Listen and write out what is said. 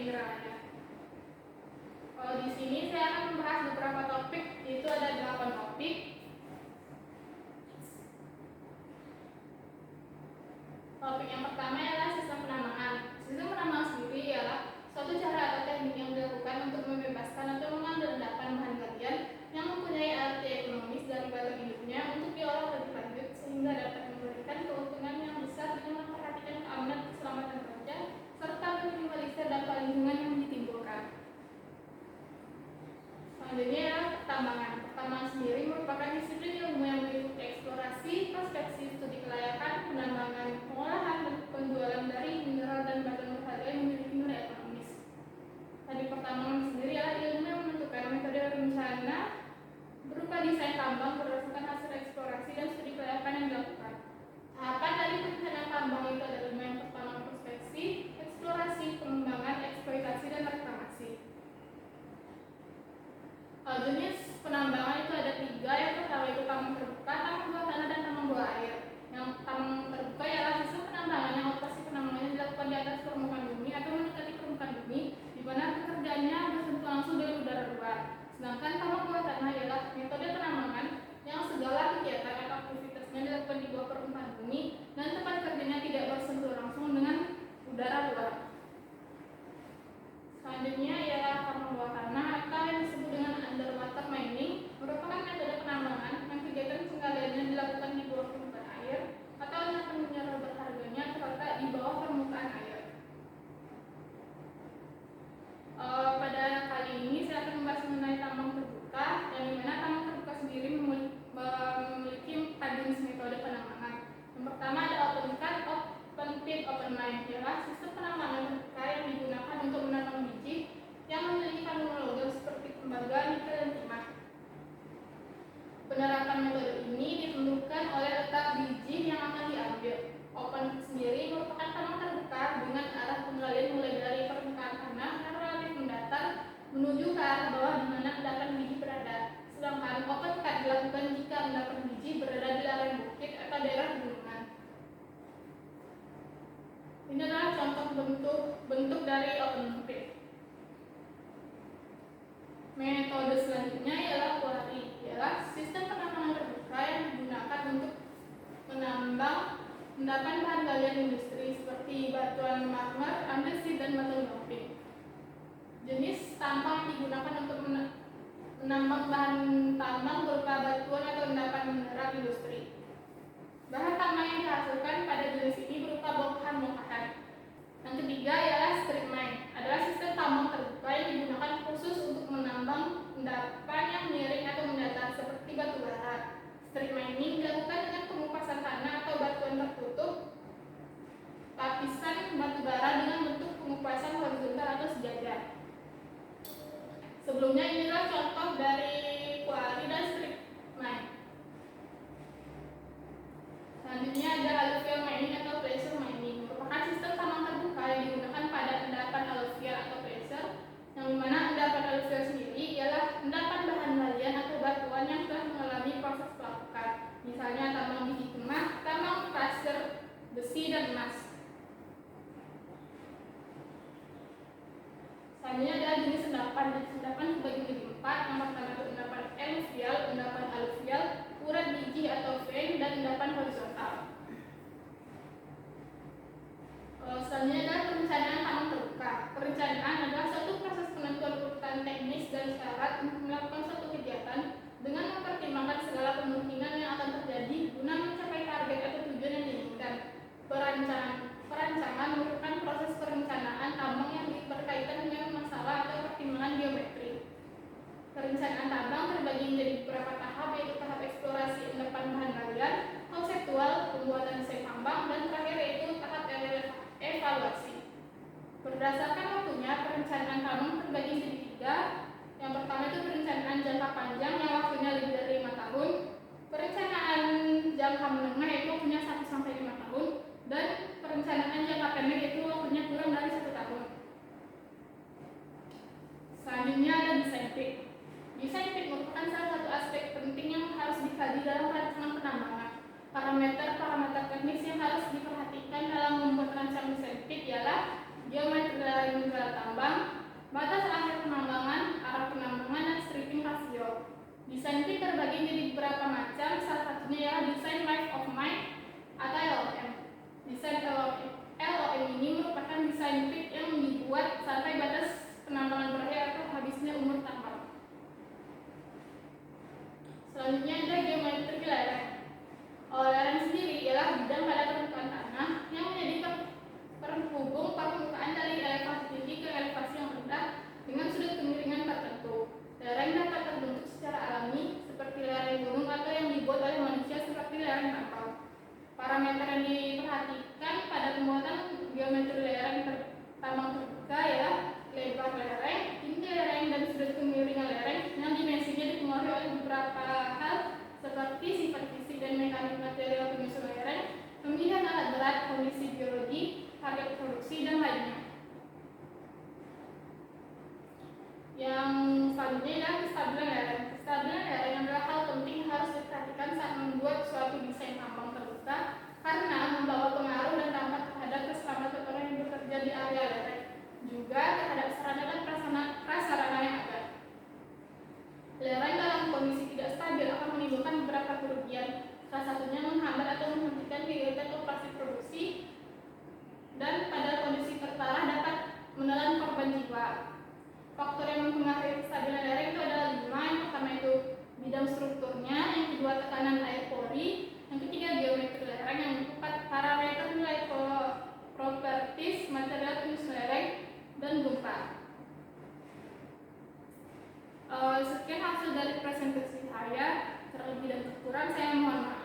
Indralaya. Kalau di sini saya akan membahas beberapa topik, yaitu ada 8 topik. Topik yang pertama adalah sistem penambangan. Sistem penambangan sendiri ialah suatu cara atau teknik yang dilakukan untuk membebaskan atau mengambil endapan bahan galian yang mempunyai arti ekonomis dari batu hidupnya untuk diolah lebih lanjut sehingga dapat memberikan keuntungan yang besar dengan memperhatikan keamanan keselamatan kerja serta meminimalisir dampak lingkungan yang ditimbulkan. Selanjutnya adalah pertambangan. Pertambangan sendiri merupakan disiplin ilmu yang meliputi eksplorasi, prospeksi, studi kelayakan, penambangan, pengolahan, dan penjualan dari mineral dan batu berharga yang memiliki nilai ekonomis. Tadi pertambangan sendiri adalah ilmu yang menentukan metode rencana berupa desain tambang berdasarkan hasil eksplorasi dan studi kelayakan yang dilakukan. Tahapan dari perencanaan tambang itu adalah yang pertama prospeksi, eksplorasi, pengembangan, eksploitasi, dan reklamasi. Jenis penambangan itu ada 3. Yang pertama itu tambang terbuka, tambang bawah tanah, dan tambang bawah air. Yang tambang terbuka ialah sistem penambangan yang operasi penambangannya dilakukan di atas permukaan bumi atau mendekati permukaan bumi, di mana pekerjaannya bersentuhan langsung dengan udara luar. Sedangkan tambang bawah tanah ialah metode penambangan yang segala kegiatan atau aktivitasnya dilakukan di bawah permukaan bumi dan tempat kerjanya tidak bersentuhan langsung dengan udara luar. Selanjutnya ialah tambang bawah tanah atau yang disebut dengan underwater mining, merupakan metode penambangan yang kegiatan penggaliannya dilakukan di bawah permukaan air atau endapan mineral berharganya terletak di bawah permukaan air. Pada kali ini saya akan membahas mengenai tambang terbuka, yang dimana tambang terbuka sendiri memiliki 4 jenis metode penambangan. Yang pertama ada open cut, open pit, open mine, ialah sistem penambangan terbuka yang digunakan untuk menambang biji yang memiliki kandungan logam seperti tembaga, nikel, dan timah. Penerapan metode ini ditentukan oleh letak biji yang akan diambil. Open sendiri merupakan tambang terbuka dengan arah penggalian mulai dari permukaan tanah yang relatif mendatar menuju ke arah bawah di mana endapan biji berada. Sedangkan open cut dilakukan jika endapan biji berada di lereng bukit atau daerah gunungan. Ini adalah contoh bentuk dari open pit. Metode selanjutnya ialah quarry, ialah sistem penambangan terbuka yang digunakan untuk menambang endapan bahan galian industri seperti batuan marmer, andesit, dan batu gamping. Jenis tambang yang digunakan untuk menambang bahan tambang berupa batuan atau endapan mineral industri. Bahan tambang yang dihasilkan pada jenis ini berupa bongkahan-bongkahan. Yang ketiga ialah strip mine, adalah sistem tambang terbuka yang digunakan khusus untuk menambang endapan yang miring atau mendatar seperti batu bara. Strip mining dilakukan dengan pengupasan tanah atau batuan tertutup lapisan batu bara dengan bentuk pengupasan horizontal atau sejajar. Sebelumnya inilah contoh dari quarry dan strip mine. Selanjutnya ada alluvial mining atau placer mining, merupakan sistem tambang terbuka yang digunakan pada endapan alluvial atau placer, yang dimana endapan alluvial sendiri ialah endapan bahan galian atau batuan yang telah mengalami proses pelapukan, misalnya tambang biji timah, tambang pasir, besi, dan emas. Selanjutnya adalah jenis endapan. Jenis endapan dibagi menjadi 4. Yang pertama itu endapan eluvial, endapan alluvial, urat biji atau vein, dan endapan horizontal. Selanjutnya adalah perencanaan tambang terbuka. Perencanaan adalah suatu proses penentuan urutan teknis dan syarat untuk melakukan suatu kegiatan dengan mempertimbangkan segala kemungkinan yang akan terjadi guna mencapai target atau tujuan yang diinginkan. Perancangan merupakan proses perencanaan tambang yang berkaitan dengan masalah atau pertimbangan geometri. Perencanaan tambang terbagi menjadi beberapa tahap, yaitu tahap eksplorasi endapan bahan galian, konseptual, pembuatan desain tambang, dan terakhir yaitu tahap evaluasi. Berdasarkan waktunya, perencanaan tambang terbagi menjadi 3. Yang pertama itu perencanaan jangka panjang yang waktunya lebih dari 5 tahun, perencanaan jangka menengah yaitu waktunya 1-5 tahun, dan perencanaan jangka pendek yaitu waktunya kurang dari 1 tahun. Selanjutnya ada desain pit. Desain pit merupakan salah satu aspek penting yang harus dikaji dalam rancangan penambangan. Parameter teknis yang harus diperhatikan dalam membuat rancangan desain pit ialah geometri lereng mineral tambang, batas akhir penambangan, arah penambangan, dan stripping rasio. Desain pit terbagi menjadi beberapa macam, salah satunya ialah desain life of mine atau LOM. Desain LOM ini merupakan desain pit yang dibuat sampai batas penambangan berakhir atau habisnya umur tambang. Selanjutnya ada geometri lereng. Lereng sendiri ialah bidang pada permukaan tanah yang menjadi penghubung permukaan dari elevasi tinggi ke elevasi yang rendah dengan sudut kemiringan tertentu. Lereng dapat terbentuk secara alami seperti lereng gunung atau yang dibuat oleh manusia seperti lereng tambang. Parameter yang diperhatikan pada pembuatan geometri lereng tambang terbuka ya lebar lereng, tinggi lereng, dan sudut kemiringan lereng yang dimensinya dipengaruhi oleh beberapa hal seperti sifat fisik dan mekanik material penyusun lereng, pemilihan alat berat, kondisi geologi, harga produksi, dan lainnya. Yang selanjutnya adalah kestabilan lereng. Kestabilan lereng adalah hal penting yang harus diperhatikan saat membuat suatu desain tambang terbuka karena membawa pengaruh dan dampak terhadap keselamatan orang yang bekerja di area lereng, juga terhadap sarana dan prasarana yang ada. Lereng dalam kondisi tidak stabil akan menimbulkan beberapa kerugian, salah satunya menghambat atau menghentikan kegiatan operasi produksi, dan pada kondisi terparah dapat menelan korban jiwa. Faktor yang mempengaruhi kestabilan lereng itu adalah 5. Yang pertama itu bidang strukturnya, yang kedua tekanan air pori, yang ketiga geometri lereng, yang keempat parameter nilai properties material penyusun lereng, dan gempa. Sekian hasil dari presentasi saya, terlebih dan kurang saya mohon maaf.